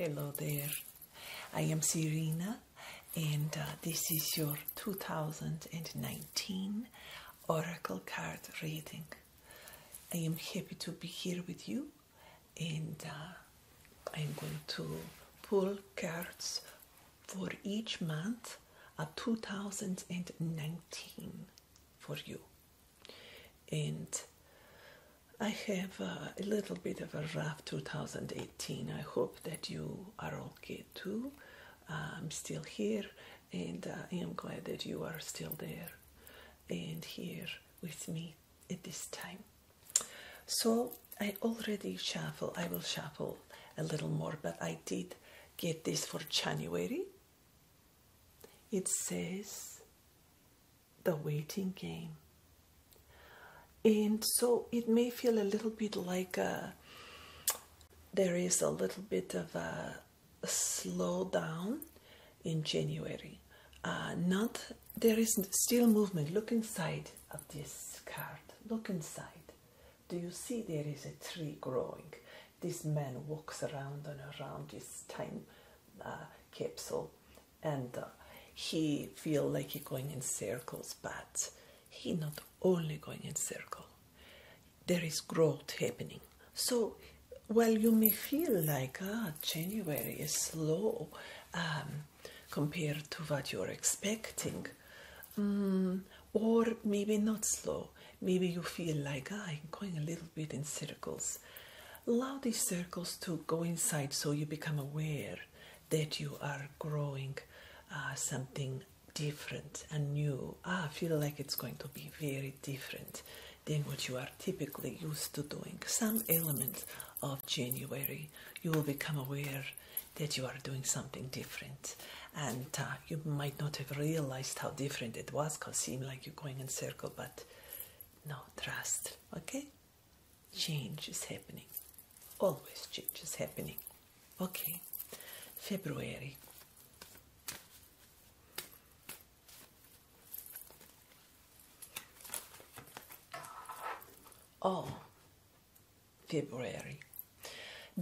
Hello there, I am Serena and this is your 2019 Oracle card reading. I am happy to be here with you and I'm going to pull cards for each month of 2019 for you. And I have a little bit of a rough 2018. I hope that you are okay too. I'm still here and I am glad that you are still there and here with me at this time. So I already shuffle. I will shuffle a little more, but I did get this for January. It says The Waiting Game. And so it may feel a little bit like there is a little bit of a slowdown in January. There is still movement. Look inside of this card. Look inside. Do you see there is a tree growing? This man walks around and around this time capsule, and he feels like he's going in circles, but he not only going in circle. There is growth happening. So while you may feel like January is slow compared to what you're expecting, or maybe not slow, maybe you feel like I'm going a little bit in circles. Allow these circles to go inside so you become aware that you are growing something different and new. I feel like it's going to be very different than what you are typically used to doing. Some element of January, you will become aware that you are doing something different. And you might not have realized how different it was because it seemed like you're going in circle, but no, trust, okay? Change is happening. Always change is happening. Okay, February. Oh, February.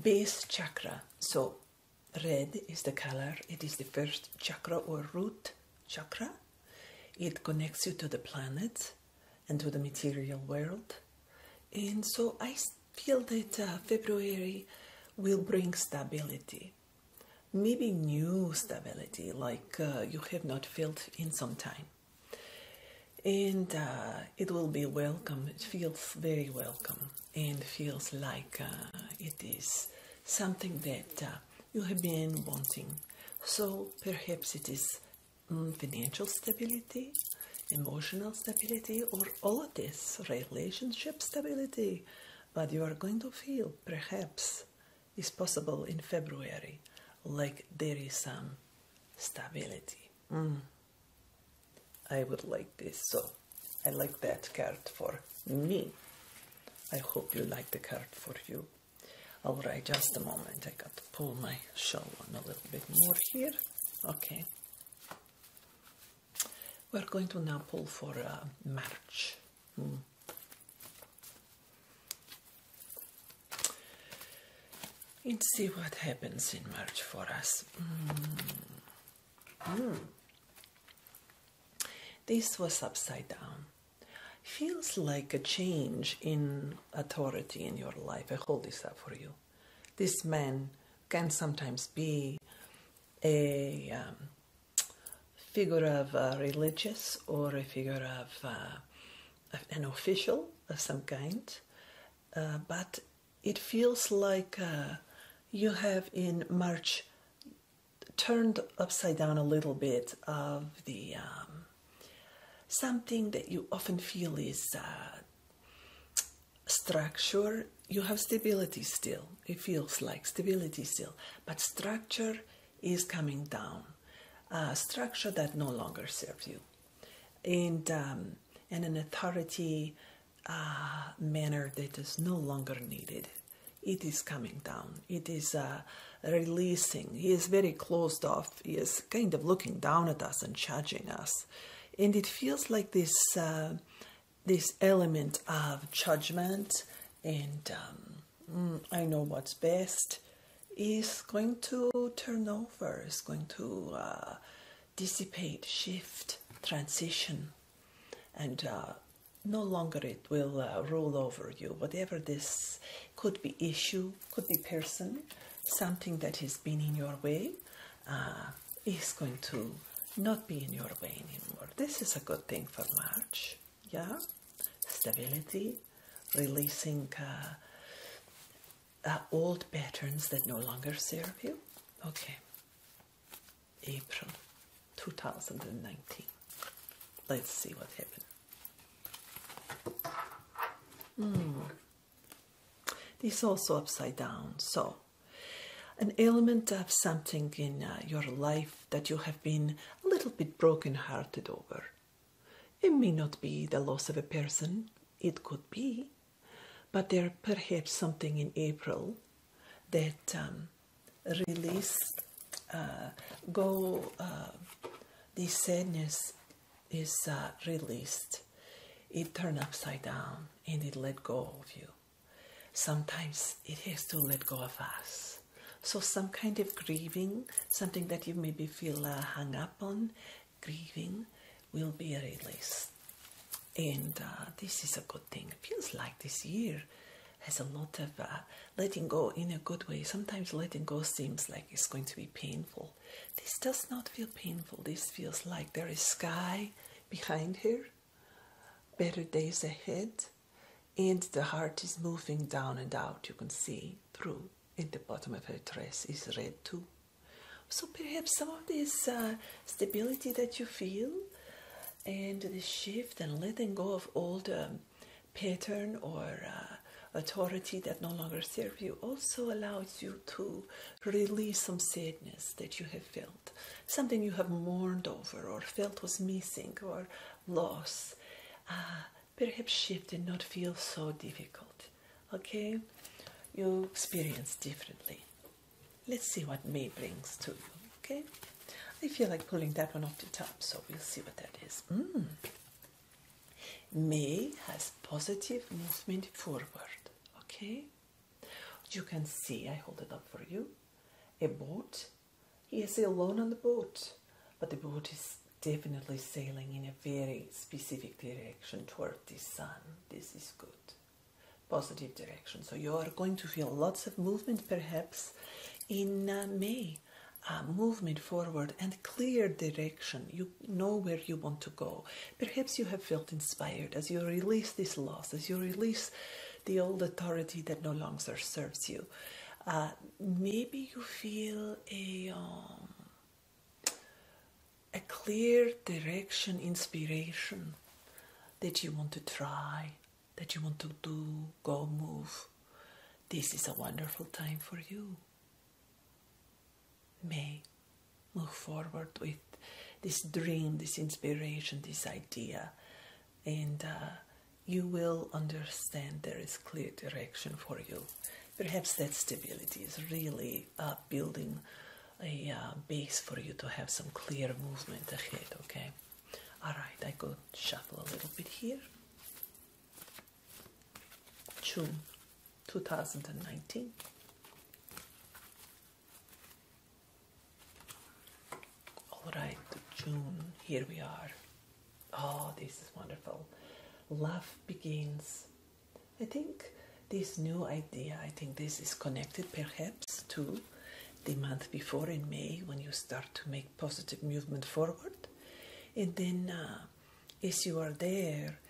Base chakra. So red is the color. It is the first chakra or root chakra. It connects you to the planet and to the material world. And so I feel that February will bring stability. Maybe new stability like you have not felt in some time. And it will be welcome. It feels very welcome and feels like it is something that you have been wanting. So perhaps it is financial stability, emotional stability, or all of this, relationship stability. But you are going to feel perhaps it's possible in February like there is some stability. I would like this, so I like that card for me. I hope you like the card for you. All right, just a moment. I got to pull my shawl on a little bit more here. Okay. We're going to now pull for March. And see what happens in March for us. This was upside down. Feels like a change in authority in your life. I hold this up for you. This man can sometimes be a figure of religious or a figure of an official of some kind. But it feels like you have in March turned upside down a little bit of the something that you often feel is structure. You have stability still. It feels like stability still, but structure is coming down. Structure that no longer serves you, and an authority manner that is no longer needed. It is coming down. It is releasing. He is very closed off. He is kind of looking down at us and judging us. And it feels like this element of judgment and I know what's best. is going to turn over, is going to dissipate, shift, transition, and no longer it will rule over you. Whatever this could be issue, could be person, something that has been in your way is going to not be in your way anymore. This is a good thing for March. Yeah, stability, releasing old patterns that no longer serve you. Okay, April 2019. Let's see what happened. This is also upside down. So, an element of something in your life that you have been a little bit broken-hearted over. It may not be the loss of a person. It could be. But there perhaps something in April that released, this sadness is released. It turned upside down and it let go of you. Sometimes it has to let go of us. So some kind of grieving, something that you maybe feel hung up on, grieving will be released. And this is a good thing. It feels like this year has a lot of letting go in a good way. Sometimes letting go seems like it's going to be painful. This does not feel painful. This feels like there is sky behind here, better days ahead, and the heart is moving down and out. You can see through. In the bottom of her dress is red too. So perhaps some of this stability that you feel and the shift and letting go of old pattern or authority that no longer serve you also allows you to release some sadness that you have felt, something you have mourned over or felt was missing or lost. Perhaps shift and not feel so difficult. Okay? You experience differently. Let's see what May brings to you, okay? I feel like pulling that one off the top, so we'll see what that is. May has positive movement forward, okay? You can see, I hold it up for you, a boat. He is alone on the boat, but the boat is definitely sailing in a very specific direction toward the sun. This is good. Positive direction. So you are going to feel lots of movement perhaps in May. Movement forward and clear direction. You know where you want to go. Perhaps you have felt inspired as you release this loss, as you release the old authority that no longer serves you. Maybe you feel a clear direction, inspiration that you want to try, that you want to do, go, move. This is a wonderful time for you. May move forward with this dream, this inspiration, this idea, and you will understand there is clear direction for you. Perhaps that stability is really building a base for you to have some clear movement ahead, okay? All right, I could shuffle a little bit here. June 2019. All right, June, here we are. Oh, this is wonderful. Love begins. I think this new idea, I think this is connected perhaps to the month before in May when you start to make positive movement forward. And then as you are there,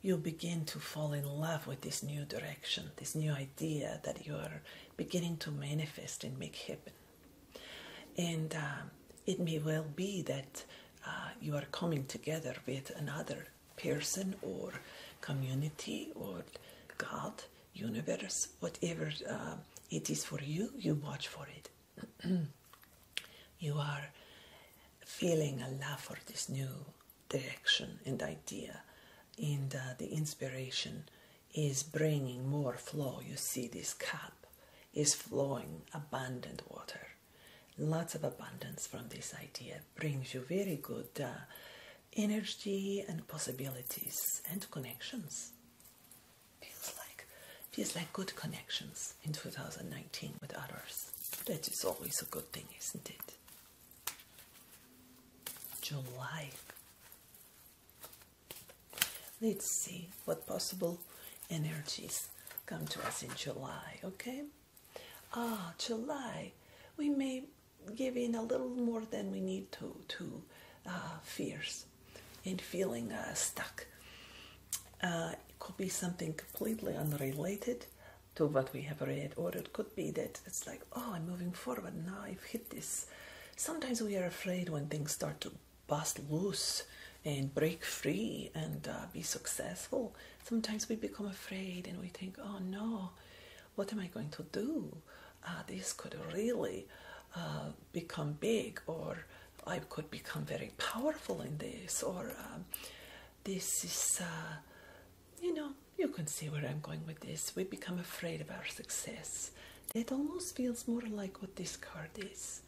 you begin to fall in love with this new direction, this new idea that you are beginning to manifest and make happen. And it may well be that you are coming together with another person or community or God, universe, whatever it is for you, you watch for it. You are feeling a love for this new direction and idea. And the inspiration is bringing more flow. You see this cup is flowing abundant water. Lots of abundance from this idea brings you very good energy and possibilities and connections. Feels like good connections in 2019 with others. That is always a good thing, isn't it? July. Let's see what possible energies come to us in July, okay? July. We may give in a little more than we need to fears and feeling stuck. It could be something completely unrelated to what we have read, or it could be that it's like, oh, I'm moving forward now, I've hit this. Sometimes we are afraid when things start to bust loose and break free and be successful. Sometimes we become afraid and we think, oh no, what am I going to do? This could really become big, or I could become very powerful in this, or this is, you can see where I'm going with this. We become afraid of our success. It almost feels more like what this card is.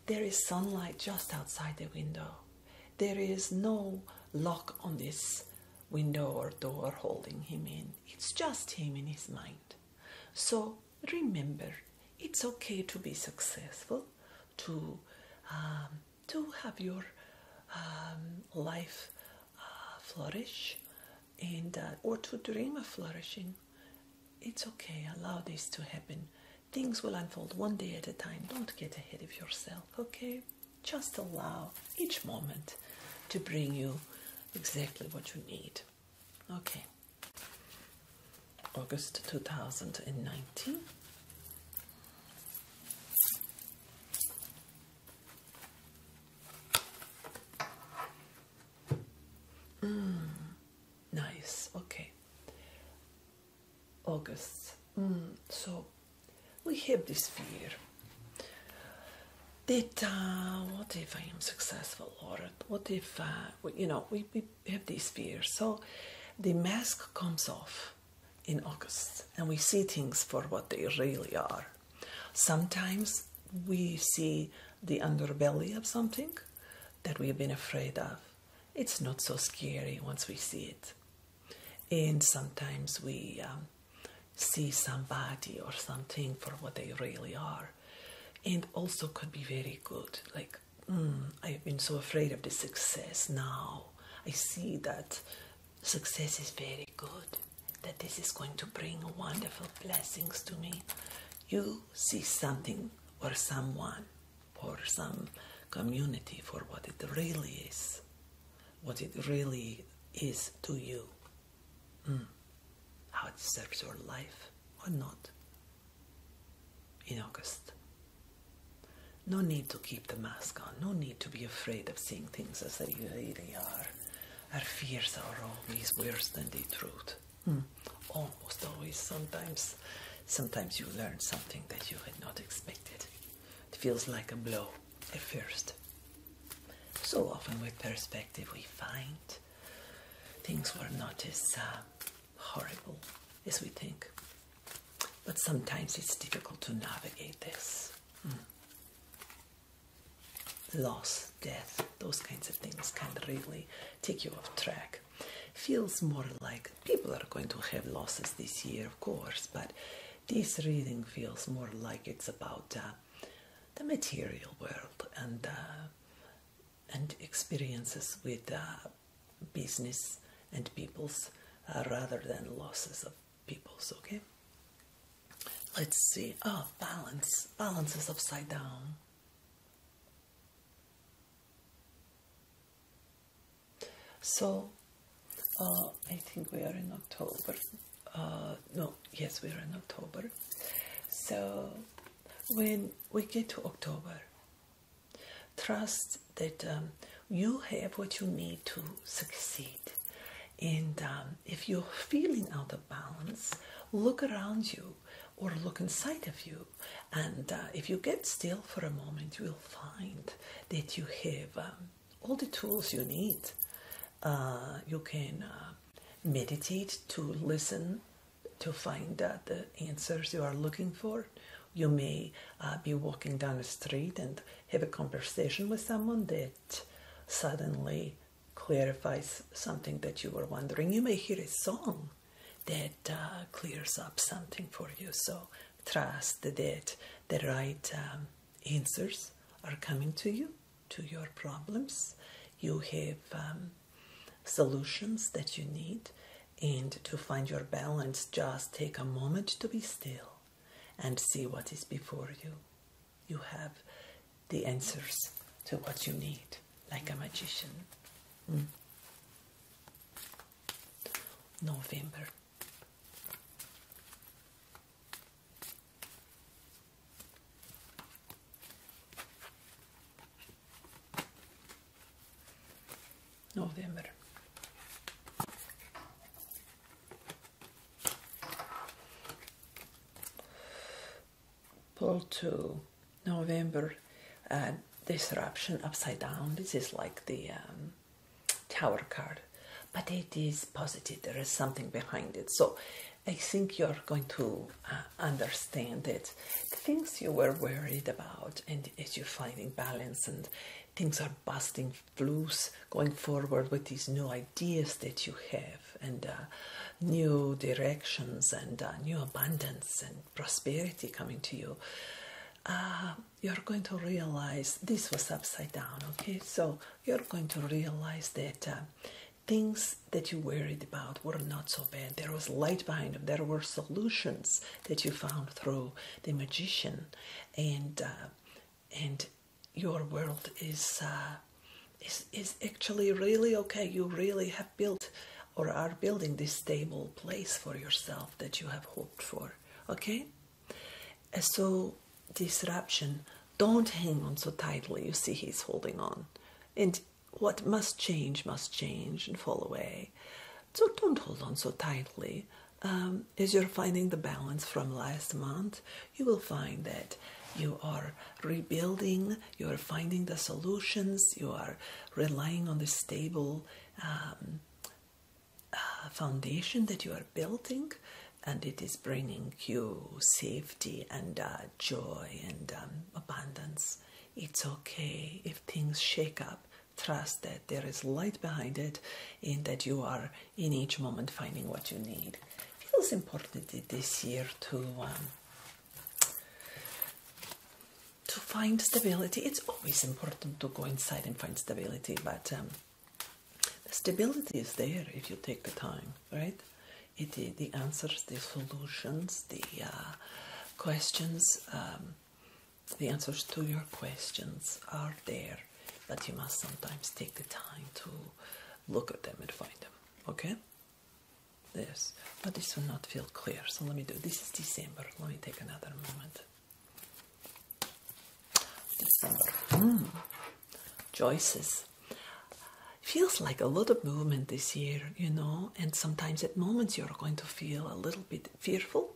There is sunlight just outside the window. There is no lock on this window or door holding him in. It's just him in his mind. So remember, it's okay to be successful, to have your life flourish, and or to dream of flourishing. It's okay. Allow this to happen. Things will unfold one day at a time. Don't get ahead of yourself, okay? Just allow each moment to bring you exactly what you need. Okay. August 2019. Nice. Okay. August. So we have this fear that what if I am successful, or what if we have these fears. So the mask comes off in August and we see things for what they really are. Sometimes we see the underbelly of something that we have been afraid of. It's not so scary once we see it. And sometimes we see somebody or something for what they really are. And also could be very good. Like, I've been so afraid of the success. Now I see that success is very good, that this is going to bring wonderful blessings to me. You see something or someone or some community for what it really is. What it really is to you. How it serves your life or not. In August. No need to keep the mask on. No need to be afraid of seeing things as they really are. Our fears are always worse than the truth. Almost always. Sometimes you learn something that you had not expected. It feels like a blow at first. So often with perspective we find things were not as horrible as we think. But sometimes it's difficult to navigate this. Loss, death, those kinds of things can really take you off track. Feels more like people are going to have losses this year, of course, but this reading feels more like it's about the material world and experiences with business and people's rather than losses of people's, okay? Let's see. Balance. Balance is upside down. So, I think we are in October. Yes, we are in October. So, when we get to October, trust that you have what you need to succeed. And if you're feeling out of balance, look around you or look inside of you. And if you get still for a moment, you will find that you have all the tools you need. You can meditate to listen, to find the answers you are looking for. You may be walking down the street and have a conversation with someone that suddenly clarifies something that you were wondering. You may hear a song that clears up something for you. So trust that the right answers are coming to you, to your problems. You have solutions that you need, and to find your balance, just take a moment to be still and see what is before you. You have the answers to what you need, like a magician. November. November. Pull to November. Disruption upside down. This is like the Tower card, but it is positive. There is something behind it. So I think you're going to understand that the things you were worried about, and as you're finding balance and things are busting loose, going forward with these new ideas that you have, and new directions, and new abundance and prosperity coming to you, you're going to realize this was upside down, okay? So you're going to realize that things that you worried about were not so bad. There was light behind them. There were solutions that you found through the magician, and your world is actually really okay. You really have built or are building this stable place for yourself that you have hoped for, okay? So disruption, don't hang on so tightly. You see he's holding on, and what must change and fall away. So don't hold on so tightly. As you're finding the balance from last month, you will find that you are rebuilding, you are finding the solutions, you are relying on the stable foundation that you are building, and it is bringing you safety and joy and abundance. It's okay if things shake up. Trust that there is light behind it, and that you are in each moment finding what you need. It feels important this year to find stability. It's always important to go inside and find stability, but the stability is there if you take the time, right? The answers, the solutions, the questions, the answers to your questions are there, but you must sometimes take the time to look at them and find them, okay? Yes, but this will not feel clear, so let me do, this is December, let me take another moment. December, Joyce's. Feels like a lot of movement this year, you know, and sometimes at moments you're going to feel a little bit fearful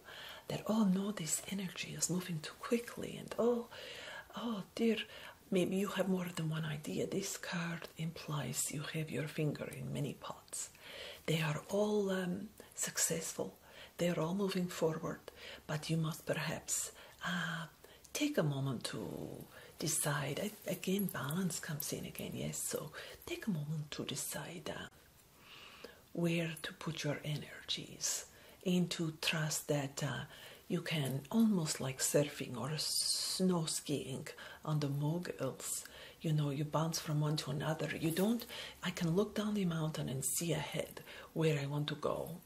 that, oh no, this energy is moving too quickly, and oh dear, maybe you have more than one idea. This card implies you have your finger in many pots. They are all successful, they are all moving forward, but you must perhaps take a moment to decide. Again, balance comes in again, yes, so take a moment to decide where to put your energies, and to trust that you can, almost like surfing or snow skiing on the moguls, you know, you bounce from one to another. I can look down the mountain and see ahead where I want to go,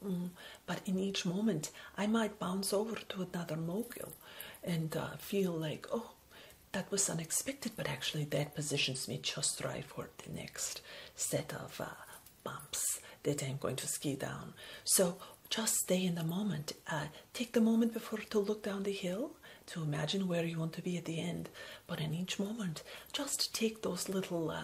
but in each moment I might bounce over to another mogul and feel like, oh, that was unexpected, but actually that positions me just right for the next set of bumps that I'm going to ski down. So just stay in the moment. Take the moment before to look down the hill, to imagine where you want to be at the end. But in each moment, just take those little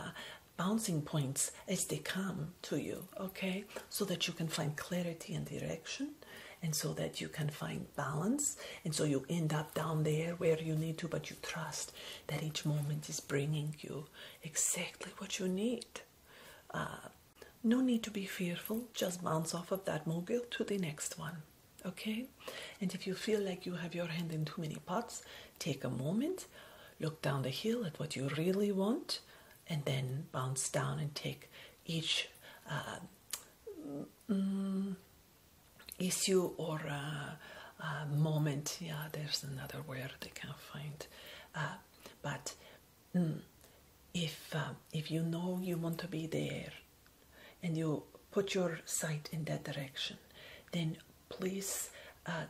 bouncing points as they come to you, okay? So that you can find clarity and direction, and so that you can find balance, and so you end up down there where you need to, but you trust that each moment is bringing you exactly what you need. No need to be fearful, just bounce off of that mogul to the next one, okay? And if you feel like you have your hand in too many pots, take a moment, look down the hill at what you really want, and then bounce down and take each issue or moment. Yeah, there's another word I can't find. But if you know you want to be there and you put your sight in that direction, then please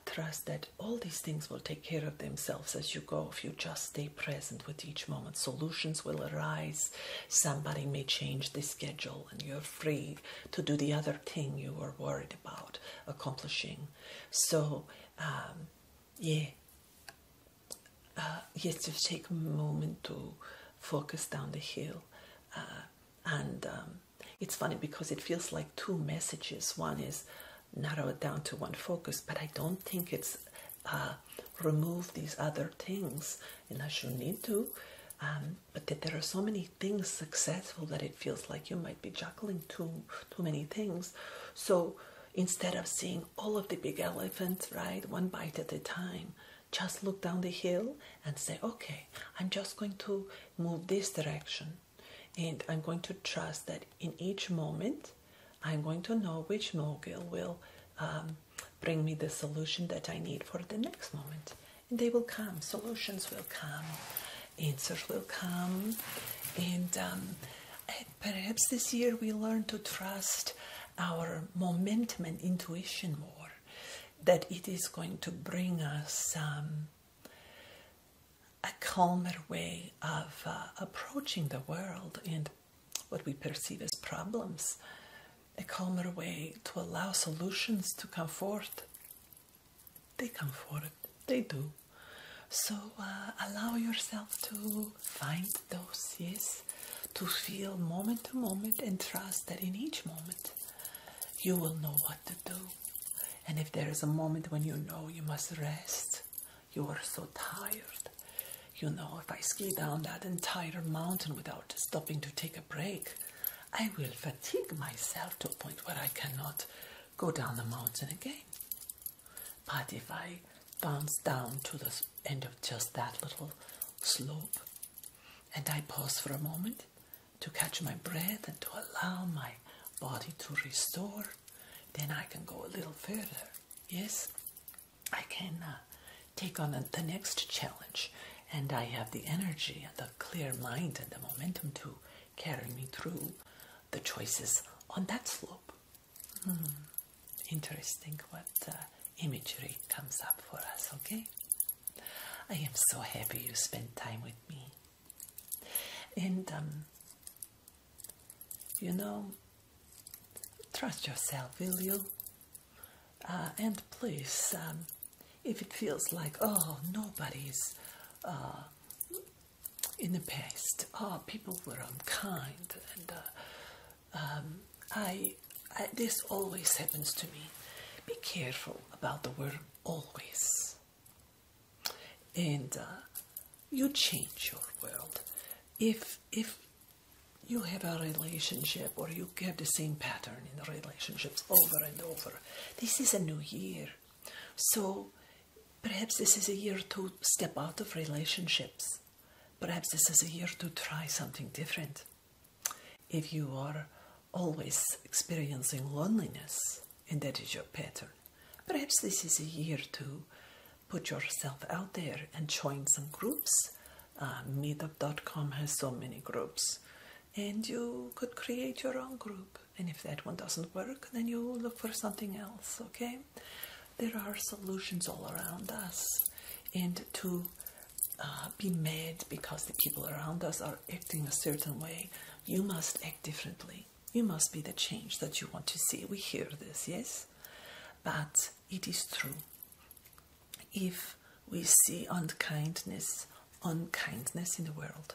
trust that all these things will take care of themselves as you go. If you just stay present with each moment, solutions will arise. Somebody may change the schedule and you're free to do the other thing you were worried about accomplishing. So yes, just take a moment to focus down the hill. And it's funny because it feels like two messages. One is narrow it down to one focus, but I don't think it's remove these other things unless you need to. But that there are so many things successful that it feels like you might be juggling too many things. So instead of seeing all of the big elephants, right, one bite at a time, just look down the hill and say, okay, I'm just going to move this direction. And I'm going to trust that in each moment, I'm going to know which mogul will bring me the solution that I need for the next moment. And they will come. Solutions will come. Answers will come. And perhaps this year we learn to trust our momentum and intuition more. That it is going to bring us a calmer way of approaching the world and what we perceive as problems, a calmer way to allow solutions to come forth. They come forth, they do. So allow yourself to find those, yes, to feel moment to moment and trust that in each moment you will know what to do. And if there is a moment when you know you must rest, you are so tired. You know, if I ski down that entire mountain without stopping to take a break, I will fatigue myself to a point where I cannot go down the mountain again. But if I bounce down to the end of just that little slope, and I pause for a moment to catch my breath and to allow my body to restore, then I can go a little further. Yes, I can take on the next challenge. And I have the energy and the clear mind and the momentum to carry me through the choices on that slope. Interesting what imagery comes up for us, okay? I am so happy you spent time with me. And, you know, trust yourself, will you? And please, if it feels like, oh, nobody's in the past, people were unkind, and this always happens to me. Be careful about the word always. And you change your world. If you have a relationship or you have the same pattern in the relationships over and over, this is a new year. So perhaps this is a year to step out of relationships. Perhaps this is a year to try something different. If you are always experiencing loneliness, and that is your pattern, perhaps this is a year to put yourself out there and join some groups. Meetup.com has so many groups, and you could create your own group. And if that one doesn't work, then you look for something else, okay? There are solutions all around us, and to be mad because the people around us are acting a certain way, you must act differently. You must be the change that you want to see. We hear this, yes? But it is true. If we see unkindness in the world,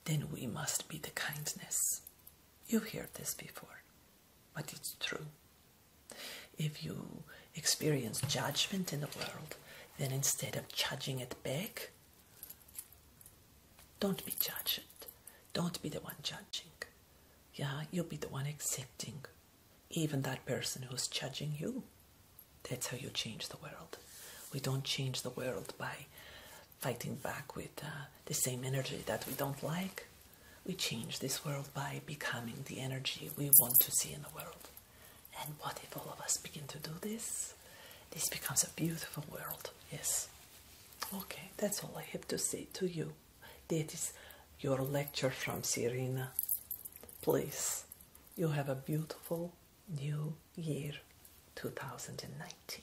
then we must be the kindness. You've heard this before, but it's true. If you experience judgment in the world, then instead of judging it back, don't be judged. Don't be the one judging. Yeah, you'll be the one accepting even that person who's judging you. That's how you change the world. We don't change the world by fighting back with the same energy that we don't like. We change this world by becoming the energy we want to see in the world. And what if all of us begin to do this? this becomes a beautiful world. Yes. Okay, that's all I have to say to you. That is your lecture from Serena. Please, you have a beautiful new year, 2019.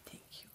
Thank you.